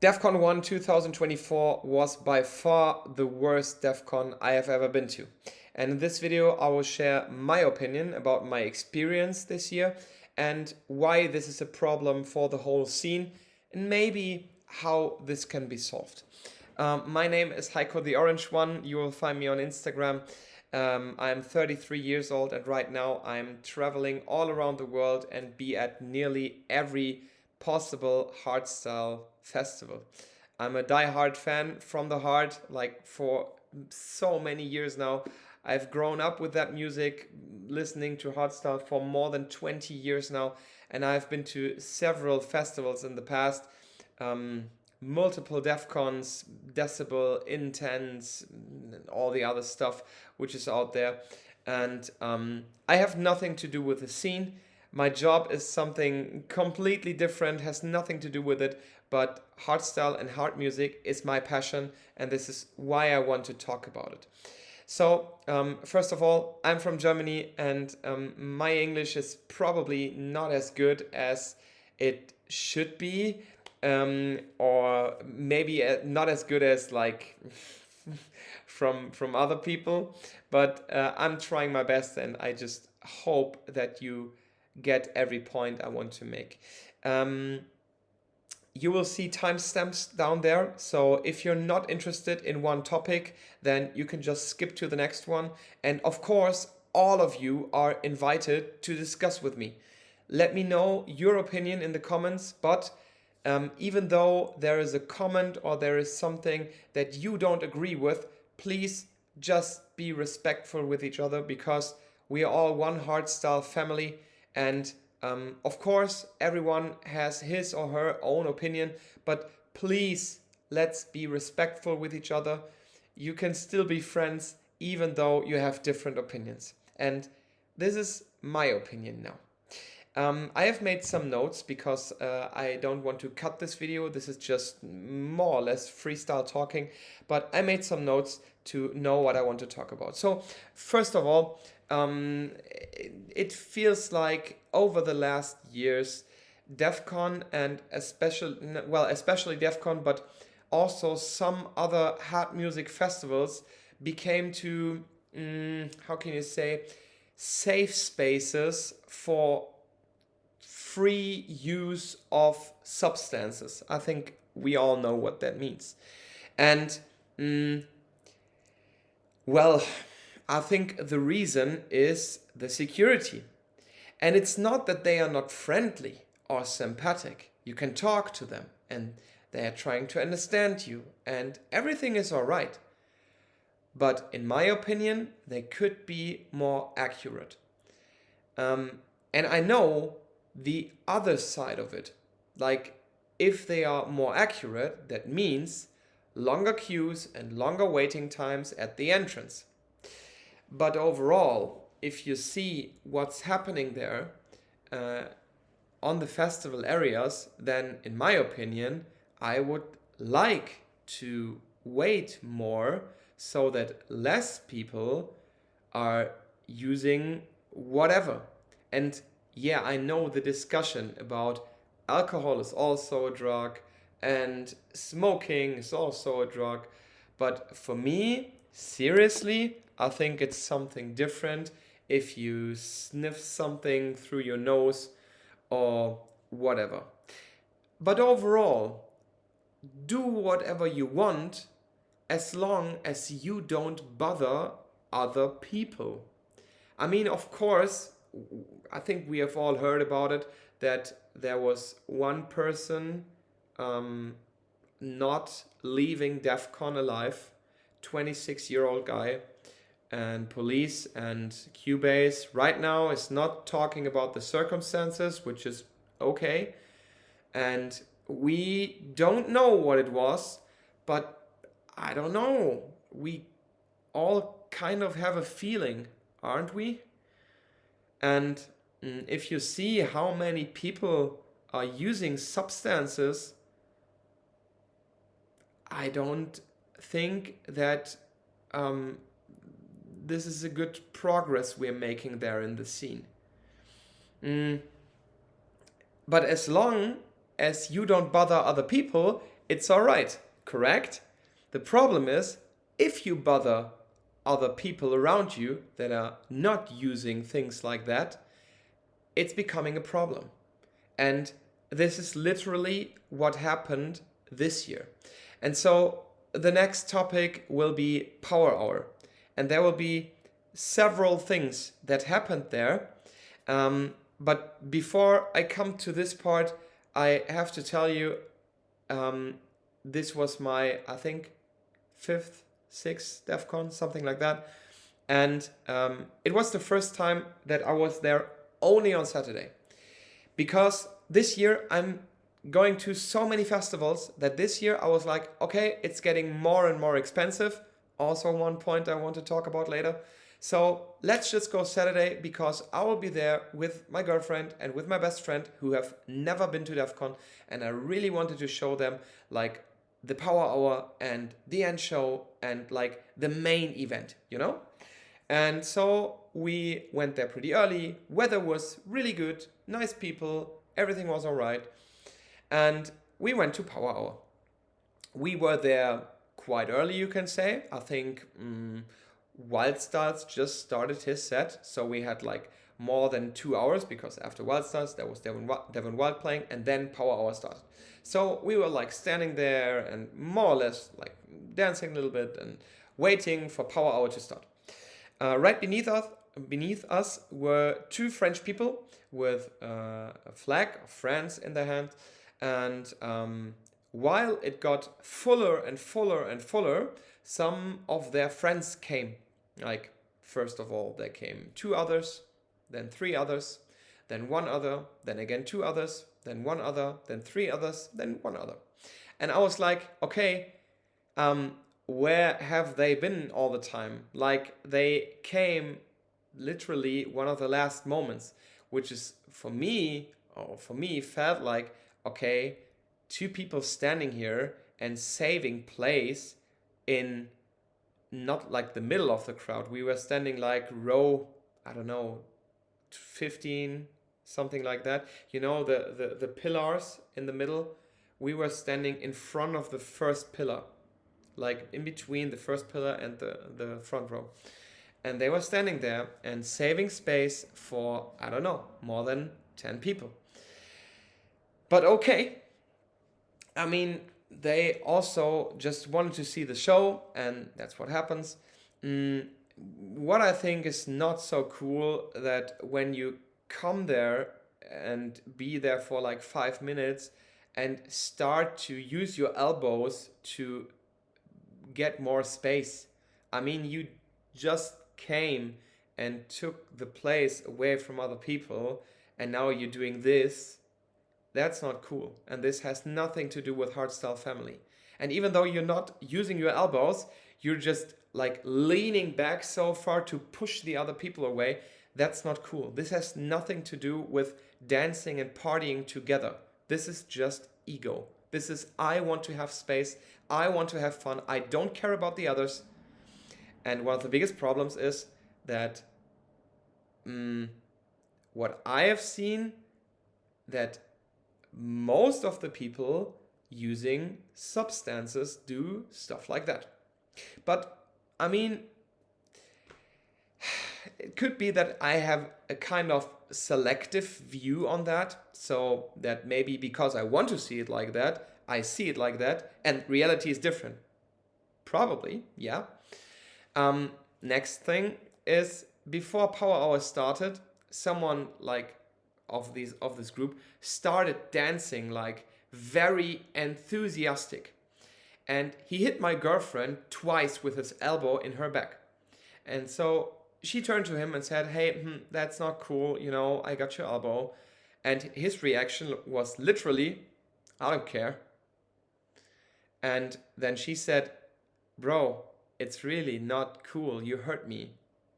Defqon 1 2024 was by far the worst Defqon I have ever been to. And in this video, I will share my opinion about my experience this year and why this is a problem for the whole scene and maybe how this can be solved. My name is Heiko the Orange One. You will find me on Instagram. I'm 33 years old and right now I'm traveling all around the world and be at nearly every possible hardstyle festival. I'm a die-hard fan from the heart, like for so many years now. I've grown up with that music, listening to hardstyle for more than 20 years now, and I've been to several festivals in the past. Multiple Defqons, Decibel, Intense, and all the other stuff which is out there. And I have nothing to do with the scene. My job is something completely different, has nothing to do with it, but hardstyle and hard music is my passion, and this is why I want to talk about it. So, first of all, I'm from Germany, and my English is probably not as good as it should be. Or maybe not as good as like from other people, but I'm trying my best, and I just hope that you get every point I want to make. You will see timestamps down there, so if you're not interested in one topic, then you can just skip to the next one. And of course, all of you are invited to discuss with me. Let me know your opinion in the comments, but even though there is a comment or there is something that you don't agree with, please just be respectful with each other, because we are all one hardstyle family, and of course everyone has his or her own opinion, but please let's be respectful with each other. You can still be friends even though you have different opinions, and this is my opinion now. I have made some notes because I don't want to cut this video. This is just more or less freestyle talking, but I made some notes to know what I want to talk about. So first of all, it feels like over the last years, Defqon and especially Defqon, but also some other hard music festivals became to, how can you say, safe spaces for free use of substances. I think we all know what that means. And well, I think the reason is the security. And it's not that they are not friendly or sympathetic. You can talk to them and they are trying to understand you and everything is all right. But in my opinion, they could be more accurate. And I know the other side of it. Like, if they are more accurate, that means longer queues and longer waiting times at the entrance. But overall, if you see what's happening there on the festival areas, then in my opinion, I would like to wait more so that less people are using whatever. And yeah, I know the discussion about alcohol is also a drug and smoking is also a drug. But for me, seriously, I think it's something different if you sniff something through your nose or whatever. But overall, do whatever you want as long as you don't bother other people. I mean, of course, I think we have all heard about it, that there was one person not leaving Defqon alive, 26-year-old guy, and police and Cubase right now is not talking about the circumstances, which is okay. And we don't know what it was, but I don't know. We all kind of have a feeling, aren't we? And if you see how many people are using substances, I don't think that this is a good progress we're making there in the scene. But as long as you don't bother other people it's all right, correct? The problem is, if you bother other people around you that are not using things like that, it's becoming a problem. And this is literally what happened this year. And so the next topic will be Power Hour. And there will be several things that happened there. But before I come to this part, I have to tell you, this was my, I think, 5th, 6th DEFCON, something like that. And it was the first time that I was there only on Saturday. Because this year I'm going to so many festivals that this year I was like, okay, it's getting more and more expensive. Also one point I want to talk about later. So let's just go Saturday, because I will be there with my girlfriend and with my best friend who have never been to DEFCON, and I really wanted to show them like the Power Hour and the end show and like the main event, you know? And so we went there pretty early. Weather was really good, nice people, everything was all right. And we went to Power Hour. We were there quite early, you can say. I think Wildstars just started his set, so we had like more than 2 hours, because after Wildstars there was Devon Wild playing, and then Power Hour started. So we were like standing there and more or less like dancing a little bit and waiting for Power Hour to start. Right beneath us were 2 French people with a flag of France in their hand, and while it got fuller and fuller and fuller, some of their friends came. Like, first of all, there came 2 others, then 3 others, then 1 other, then again 2 others, then 1 other, then 3 others, then 1 other. And I was like, okay, where have they been all the time? Like, they came literally one of the last moments, which is for me felt like, okay, 2 people standing here and saving place in not like the middle of the crowd. We were standing like row, I don't know, 15, something like that. You know, the pillars in the middle. We were standing in front of the first pillar, like in between the first pillar and the front row. And they were standing there and saving space for, I don't know, more than 10 people. But okay, I mean, they also just wanted to see the show, and that's what happens. What I think is not so cool, that when you come there and be there for like 5 minutes and start to use your elbows to get more space. I mean, you just came and took the place away from other people, and now you're doing this. That's not cool. And this has nothing to do with hardstyle family. And even though you're not using your elbows, you're just like leaning back so far to push the other people away. That's not cool. This has nothing to do with dancing and partying together. This is just ego. This is, I want to have space. I want to have fun. I don't care about the others. And one of the biggest problems is that what I have seen, that most of the people using substances do stuff like that. But I mean, it could be that I have a kind of selective view on that, so that maybe because I want to see it like that, I see it like that, and reality is different. Probably, yeah. Next thing is, before Power Hour started, someone like of this group started dancing like very enthusiastic, and he hit my girlfriend twice with his elbow in her back. And so she turned to him and said, hey, that's not cool, you know, I got your elbow. And his reaction was literally, I don't care. And then she said, bro, it's really not cool, you hurt me.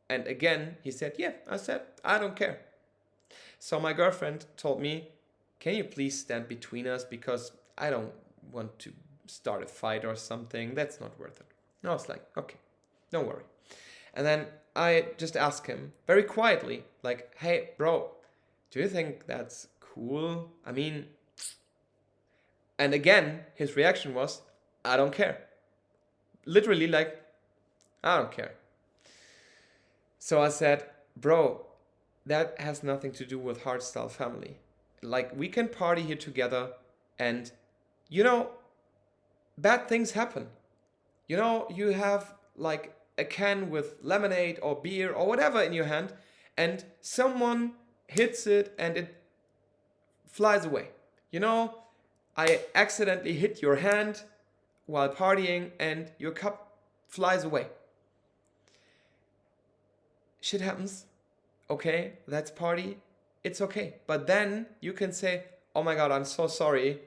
And again he said, yeah, I said, I don't care. So my girlfriend told me, can you please stand between us, because I don't want to start a fight or something, that's not worth it. And I was like, okay, don't worry. And then I just asked him very quietly, like, hey bro, do you think that's cool? I mean, And again, his reaction was, I don't care. Literally like, I don't care. So I said, bro, that has nothing to do with hardstyle family. Like, we can party here together and, you know, bad things happen. You know, you have like a can with lemonade or beer or whatever in your hand, and someone hits it and it flies away. You know, I accidentally hit your hand while partying and your cup flies away. Shit happens. Okay, that's party. It's okay. But then you can say, oh my God, I'm so sorry.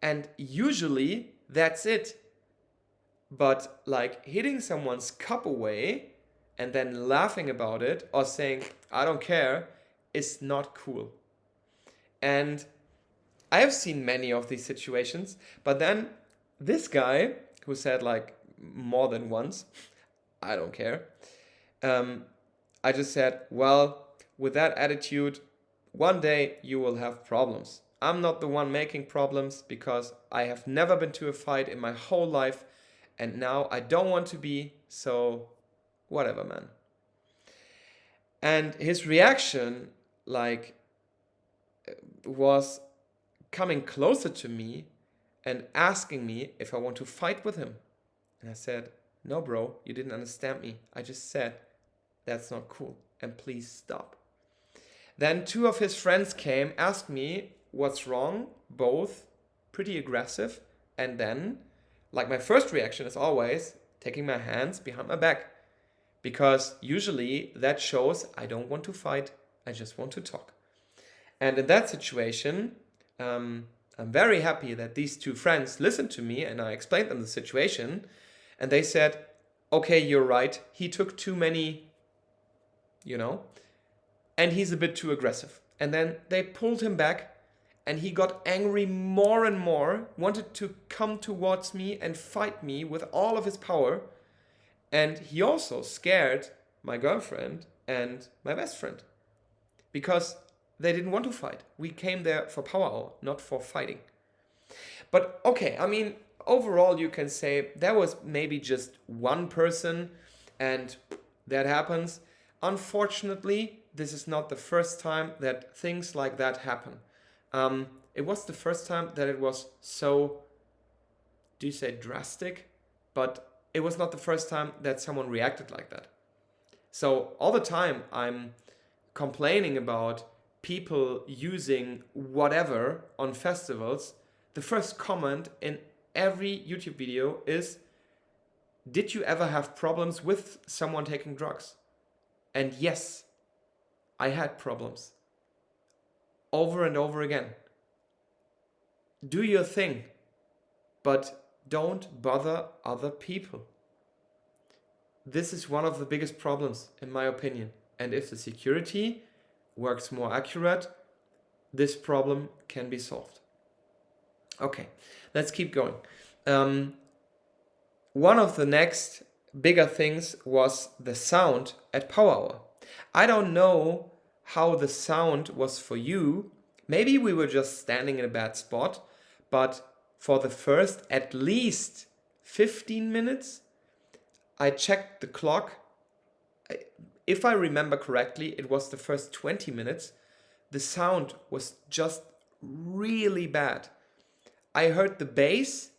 And usually that's it. But like hitting someone's cup away and then laughing about it or saying, I don't care, is not cool. And I have seen many of these situations, but then this guy who said like more than once, I don't care. I just said, well, with that attitude, one day you will have problems. I'm not the one making problems because I have never been to a fight in my whole life, and now I don't want to be, so whatever, man. And his reaction, like, was coming closer to me and asking me if I want to fight with him. And I said, no, bro, you didn't understand me. I just said, that's not cool, and please stop. Then two of his friends came, asked me what's wrong, both pretty aggressive, and then, like, my first reaction is always taking my hands behind my back, because usually that shows I don't want to fight, I just want to talk. And in that situation, I'm very happy that these two friends listened to me and I explained them the situation, and they said, okay, you're right, he took too many, and he's a bit too aggressive. And then they pulled him back and he got angry more and more, wanted to come towards me and fight me with all of his power. And he also scared my girlfriend and my best friend because they didn't want to fight. We came there for power hour, not for fighting. But okay, I mean, overall you can say there was maybe just one person and that happens. Unfortunately, this is not the first time that things like that happen. It was the first time that it was so, do you say drastic? But it was not the first time that someone reacted like that. So all the time I'm complaining about people using whatever on festivals. The first comment in every YouTube video is, did you ever have problems with someone taking drugs? And yes, I had problems. Over and over again. Do your thing, but don't bother other people. This is one of the biggest problems, in my opinion. And if the security works more accurate, this problem can be solved. Okay, let's keep going. One of the next bigger things was the sound at Power Hour. I don't know how the sound was for you. Maybe we were just standing in a bad spot, but for the first at least 15 minutes, I checked the clock. If I remember correctly, it was the first 20 minutes. The sound was just really bad. I heard the bass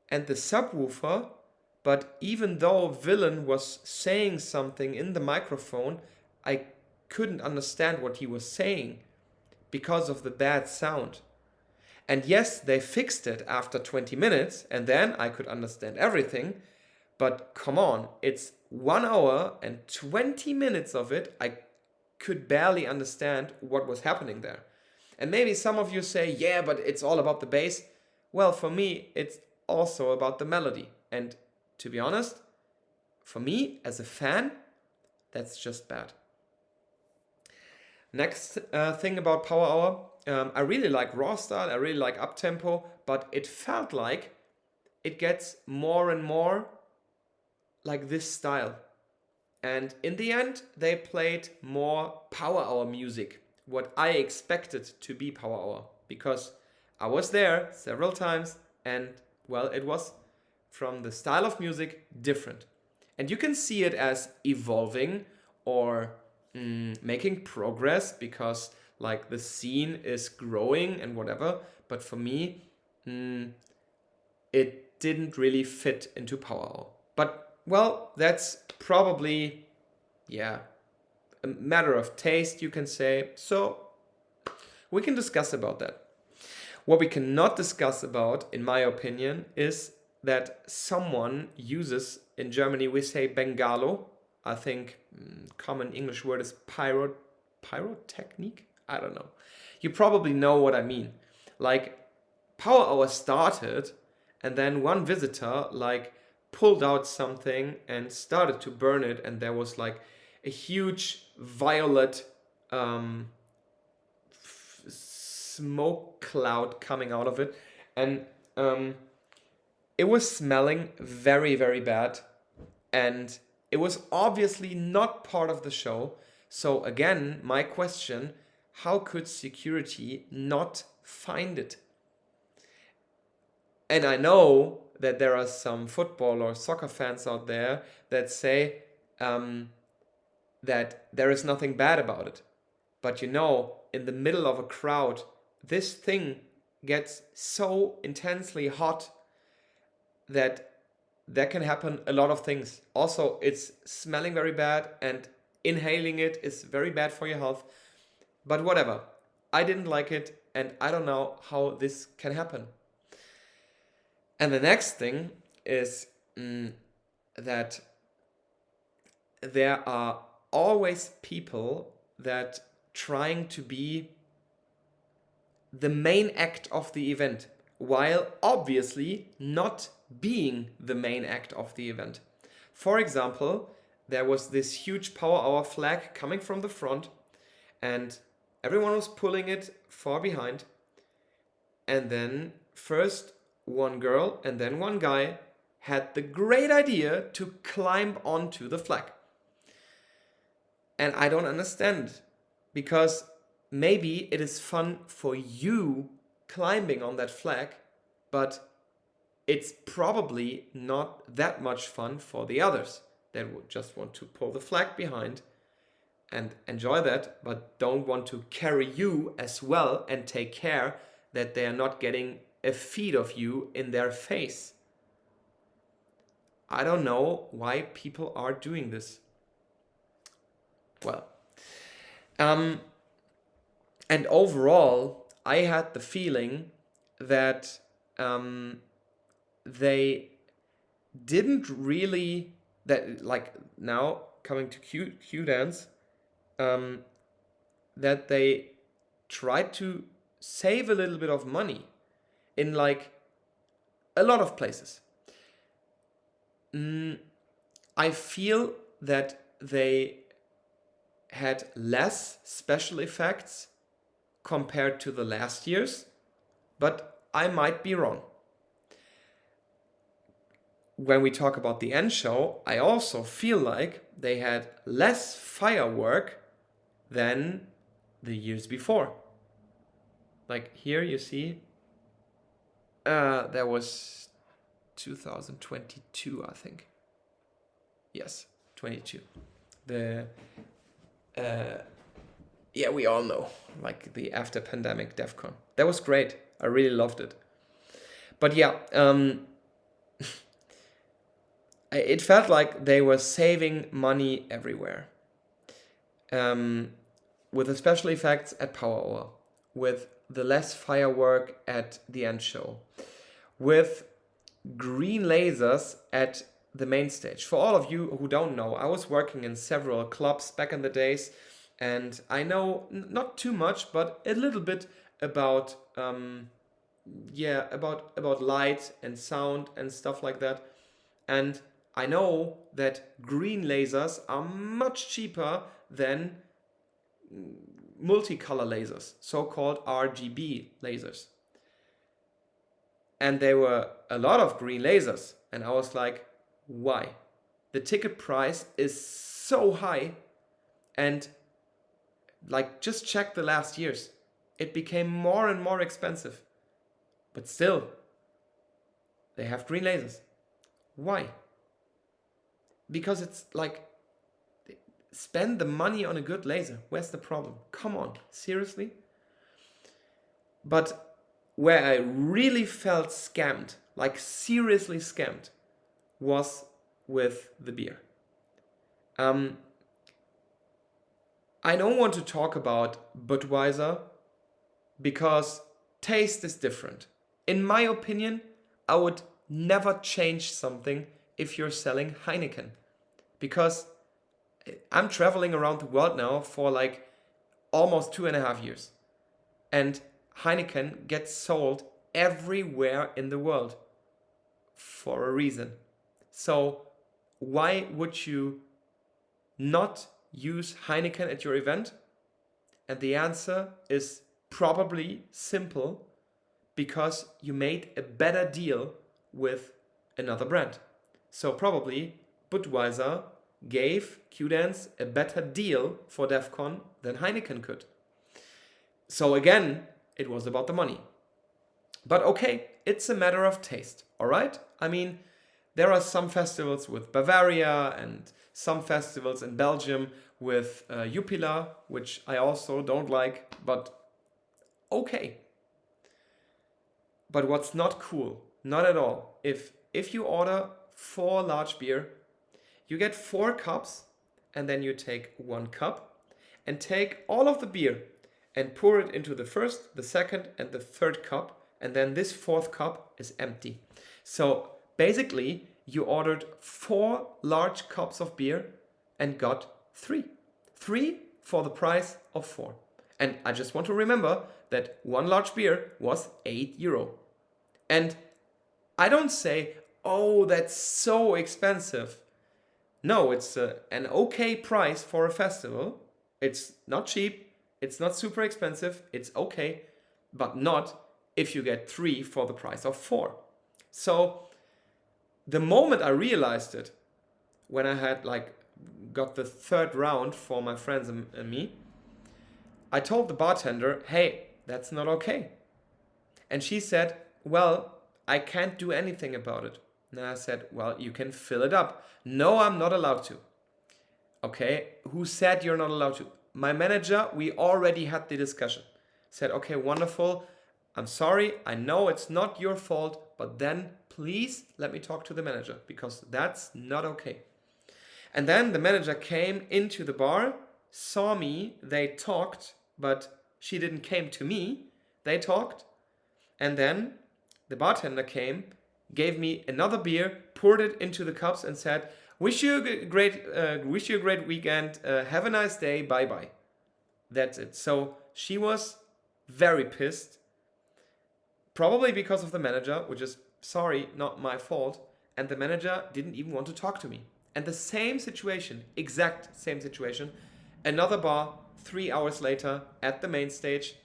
and the subwoofer, but even though Villain was saying something in the microphone, I couldn't understand what he was saying because of the bad sound. And yes, they fixed it after 20 minutes and then I could understand everything. But come on, it's 1 hour and 20 minutes of it. I could barely understand what was happening there. And maybe some of you say, yeah, but it's all about the bass. Well, for me, it's also about the melody. And to be honest, for me as a fan, that's just bad. Next thing about Power Hour, I really like raw style, I really like uptempo, but it felt like it gets more and more like this style. And in the end, they played more Power Hour music, what I expected to be Power Hour, because I was there several times, and well, it was from the style of music different. And you can see it as evolving or making progress because like the scene is growing and whatever. But for me, it didn't really fit into Power Hour. But well, that's probably, yeah, a matter of taste, you can say. So we can discuss about that. What we cannot discuss about, in my opinion, is that someone uses, in Germany we say Bengalo. I think common English word is pyrotechnique? I don't know. You probably know what I mean. Like, Power Hour started, and then one visitor like pulled out something and started to burn it, and there was like a huge violet smoke cloud coming out of it, and it was smelling very, very bad, and it was obviously not part of the show. So again, my question, how could security not find it? And I know that there are some football or soccer fans out there that say that there is nothing bad about it. But you know, in the middle of a crowd, this thing gets so intensely hot that there can happen a lot of things. Also, it's smelling very bad, and inhaling it is very bad for your health. But whatever, I didn't like it, and I don't know how this can happen. And the next thing is that there are always people that trying to be the main act of the event, while obviously not being the main act of the event. For example, there was this huge Power Hour flag coming from the front, and everyone was pulling it far behind. And then first one girl and then one guy had the great idea to climb onto the flag. And I don't understand, because maybe it is fun for you climbing on that flag, but it's probably not that much fun for the others that would just want to pull the flag behind and enjoy that, but don't want to carry you as well and take care that they are not getting a feed of you in their face. I don't know why people are doing this. Well, and overall, I had the feeling that they didn't really, that like now coming to Q dance, that they tried to save a little bit of money in like a lot of places. I feel that they had less special effects compared to the last years, but I might be wrong. When we talk about the end show, I also feel like they had less firework than the years before. Like here you see, there was 2022, I think. Yes, 22. Yeah, we all know, like the after pandemic Defqon. That was great. I really loved it. But yeah, it felt like they were saving money everywhere. With the special effects at Power Hour, with the less firework at the end show, with green lasers at the main stage. For all of you who don't know, I was working in several clubs back in the days, and I know not too much, but a little bit about about light and sound and stuff like that. And I know that green lasers are much cheaper than multicolor lasers, so-called RGB lasers. And there were a lot of green lasers, and I was like, why? The ticket price is so high, and like just check the last years. It became more and more expensive. But still, they have green lasers. Why? Because it's like, spend the money on a good laser. Where's the problem? Come on, seriously? But where I really felt scammed, like seriously scammed, was with the beer. I don't want to talk about Budweiser because taste is different. In my opinion, I would never change something if you're selling Heineken, because I'm traveling around the world now for like almost 2.5 years, and Heineken gets sold everywhere in the world for a reason. So why would you not use Heineken at your event? And the answer is probably simple, because you made a better deal with another brand. So probably Budweiser gave Q-Dance a better deal for Defqon than Heineken could. So again, it was about the money. But okay, it's a matter of taste, all right? I mean, there are some festivals with Bavaria and some festivals in Belgium with Jupiler, which I also don't like, but okay. But what's not cool, not at all, if you order 4 large beer, you get 4 cups, and then you take 1 cup and take all of the beer and pour it into the first, the second, and the third cup, and then this 4th cup is empty. So basically, you ordered 4 large cups of beer and got 3. 3 for the price of 4. And I just want to remember that 1 large beer was €8. And I don't say, oh, that's so expensive. No, it's an okay price for a festival. It's not cheap, it's not super expensive, it's okay, but not if you get 3 for the price of 4. So the moment I realized it, when I had got the 3rd round for my friends and me, I told the bartender, hey, that's not okay. And she said, well, I can't do anything about it. And I said, well, you can fill it up. No, I'm not allowed to. Okay, who said you're not allowed to? My manager, we already had the discussion. Said, okay, wonderful. I'm sorry, I know it's not your fault, but then please let me talk to the manager, because that's not okay. And then the manager came into the bar, saw me, they talked, but she didn't came to me. They talked, and then the bartender came, gave me another beer, poured it into the cups, and said, wish you a great weekend, have a nice day, bye bye. That's it. So she was very pissed, probably because of the manager, which is, sorry, not my fault, and the manager didn't even want to talk to me. And the same situation, exact same situation, another bar 3 hours later at the main stage.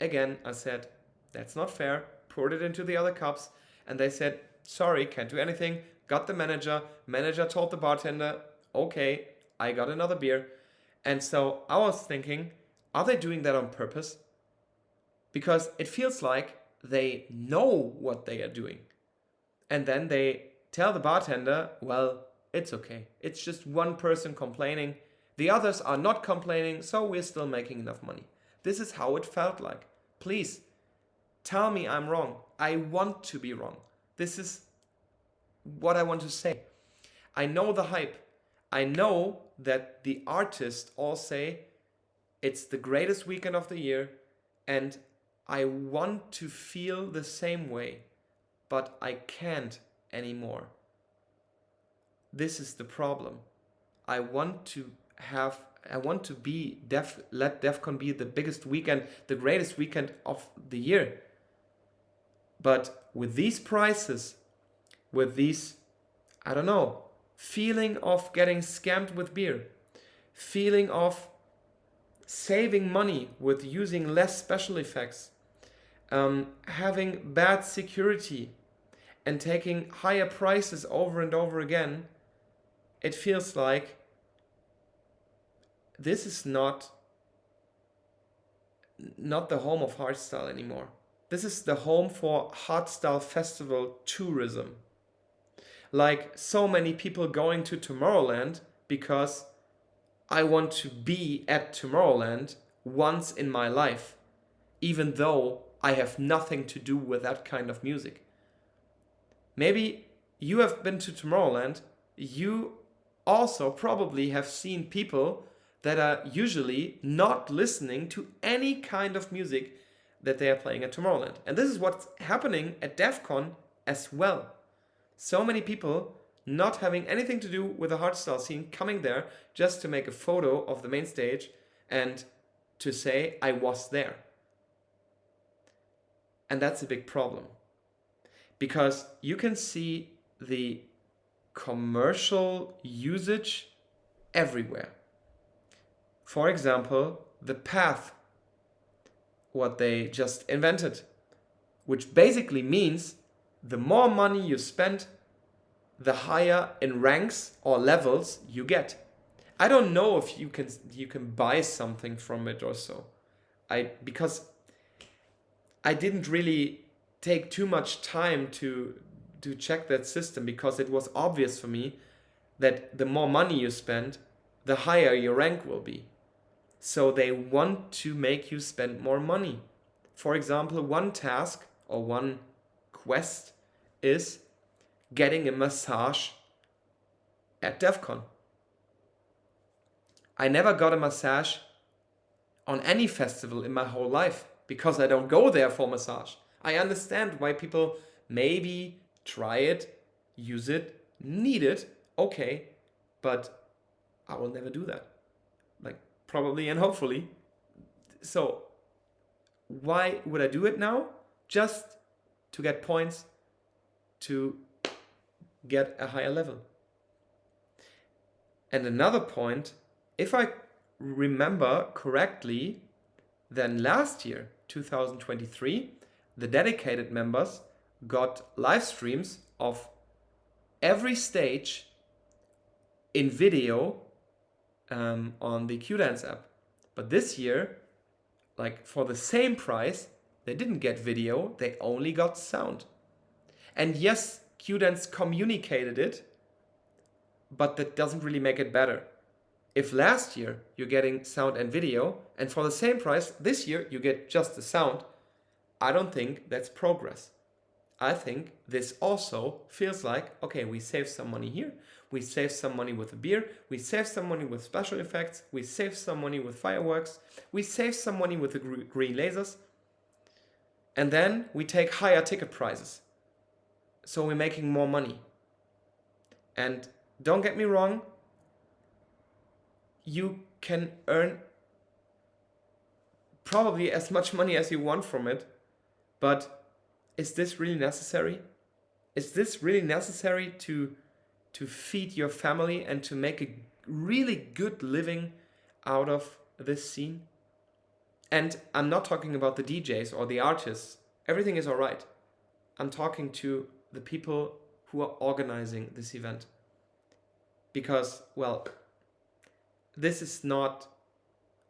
Again, I said, that's not fair, poured it into the other cups, and they said, sorry, can't do anything. Got the manager told the bartender, okay, I got another beer. And so I was thinking, are they doing that on purpose? Because it feels like they know what they are doing. And then they tell the bartender, well, it's okay. It's just one person complaining. The others are not complaining, so we're still making enough money. This is how it felt like. Please, tell me I'm wrong. I want to be wrong. This is what I want to say. I know the hype. I know that the artists all say it's the greatest weekend of the year, and I want to feel the same way, but I can't anymore. This is the problem. I want to let Defqon be the biggest weekend, the greatest weekend of the year. But with these prices, with these, I don't know, feeling of getting scammed with beer, feeling of saving money with using less special effects, having bad security, and taking higher prices over and over again, it feels like this is not the home of hardstyle anymore. this is the home for hardstyle festival tourism. Like so many people going to Tomorrowland because I want to be at Tomorrowland once in my life, even though I have nothing to do with that kind of music. Maybe you have been to Tomorrowland, you also probably have seen people that are usually not listening to any kind of music that they are playing at Tomorrowland. And this is what's happening at Defqon as well. So many people not having anything to do with the hardstyle scene coming there just to make a photo of the main stage and to say, I was there. And that's a big problem. Because you can see the commercial usage everywhere. For example, the path, what they just invented, which basically means the more money you spend, the higher in ranks or levels you get. I don't know if you can buy something from it or so. Because I didn't really take too much time to check that system, because it was obvious for me that the more money you spend, the higher your rank will be. So they want to make you spend more money. For example, one task or one quest is getting a massage at Defqon. I never got a massage on any festival in my whole life because I don't go there for massage. I understand why people maybe try it, use it, need it, okay, but I will never do that. Like, probably and hopefully. So why would I do it now? Just to get points, to get a higher level. And another point, if I remember correctly, then last year, 2023, the dedicated members got live streams of every stage in video on the Qdance app. But this year, like for the same price, they didn't get video, they only got sound. And yes, Qdance communicated it, but that doesn't really make it better. If last year you're getting sound and video, and for the same price this year you get just the sound, I don't think that's progress. I think this also feels like, okay, we save some money here, we save some money with the beer, we save some money with special effects, we save some money with fireworks, we save some money with the green lasers, and then we take higher ticket prices. So we're making more money. And don't get me wrong, you can earn probably as much money as you want from it, but is this really necessary? Is this really necessary to feed your family and to make a really good living out of this scene? And I'm not talking about the DJs or the artists. Everything is all right. I'm talking to the people who are organizing this event. Because, well, this is not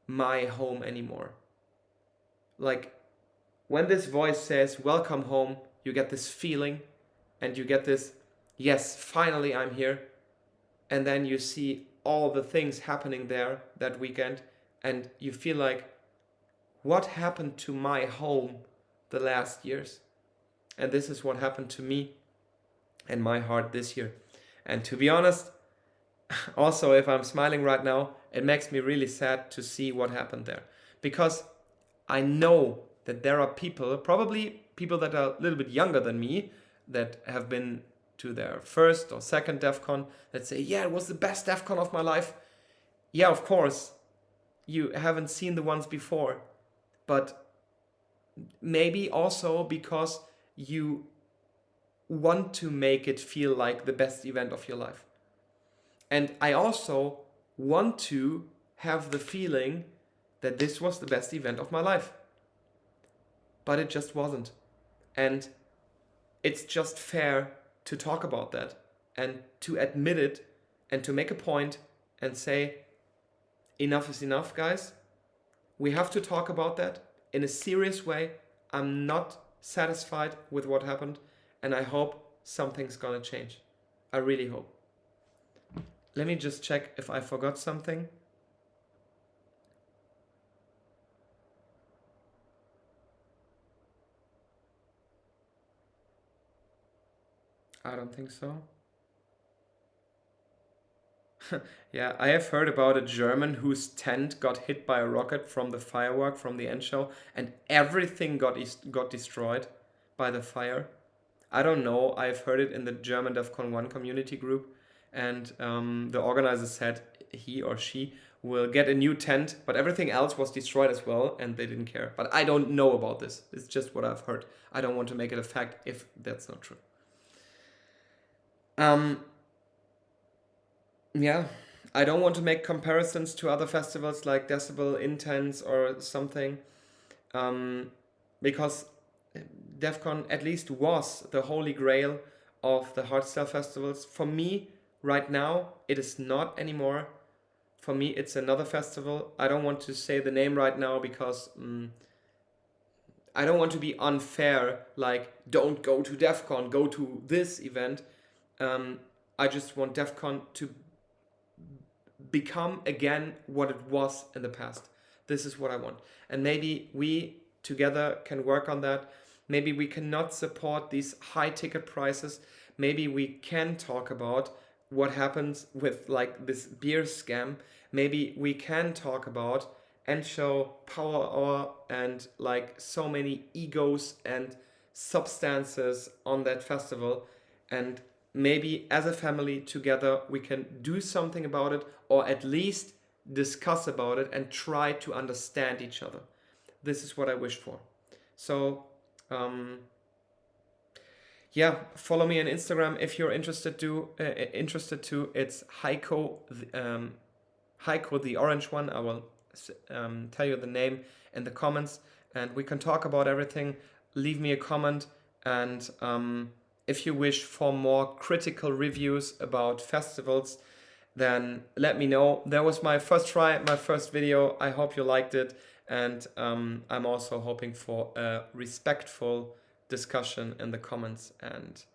my home anymore. Like, when this voice says, welcome home, you get this feeling and you get this, yes, finally I'm here. And then you see all the things happening there that weekend and you feel like, what happened to my home the last years? And this is what happened to me and my heart this year. And to be honest, also if I'm smiling right now, it makes me really sad to see what happened there. Because I know that there are people, probably people that are a little bit younger than me, that have been to their first or second Defqon, that say, yeah, it was the best Defqon of my life. Yeah, of course, you haven't seen the ones before, but maybe also because you want to make it feel like the best event of your life. And I also want to have the feeling that this was the best event of my life. But it just wasn't. And it's just fair to talk about that and to admit it and to make a point and say, enough is enough, guys. We have to talk about that in a serious way. I'm not satisfied with what happened, and I hope something's gonna change. I really hope. Let me just check if I forgot something. I don't think so. Yeah, I have heard about a German whose tent got hit by a rocket from the firework from the end show, and everything got destroyed by the fire. I don't know. I've heard it in the German Defqon 1 community group, and the organizer said he or she will get a new tent, but everything else was destroyed as well, and they didn't care. But I don't know about this. It's just what I've heard. I don't want to make it a fact if that's not true. Yeah, I don't want to make comparisons to other festivals like Decibel, Intense, or something, because Defqon at least was the holy grail of the hardstyle festivals. For me, right now, it is not anymore. For me, it's another festival. I don't want to say the name right now because I don't want to be unfair, like, don't go to Defqon, go to this event. I just want Defqon to become again what it was in the past. This is what I want. And maybe we together can work on that. Maybe we cannot support these high ticket prices. Maybe we can talk about what happens with like this beer scam. Maybe we can talk about and show power hour and like so many egos and substances on that festival, and maybe as a family together we can do something about it, or at least discuss about it and try to understand each other. This is what I wish for. So yeah, follow me on Instagram if you're interested to. It's Heiko, Heiko the orange one. I will tell you the name in the comments, and we can talk about everything. Leave me a comment, and if you wish for more critical reviews about festivals, then let me know. That was my first try, my first video. I hope you liked it, and I'm also hoping for a respectful discussion in the comments, and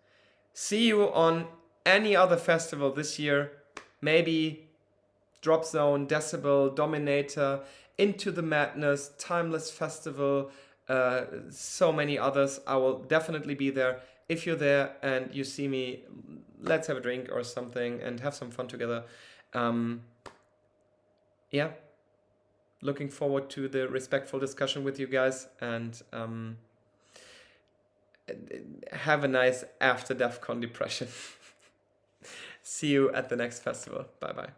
see you on any other festival this year. Maybe Drop Zone, Decibel, Dominator, Into the Madness, Timeless Festival, so many others. I will definitely be there. If you're there and you see me, let's have a drink or something and have some fun together. Yeah, looking forward to the respectful discussion with you guys, and have a nice after Defqon depression. See you at the next festival. Bye bye.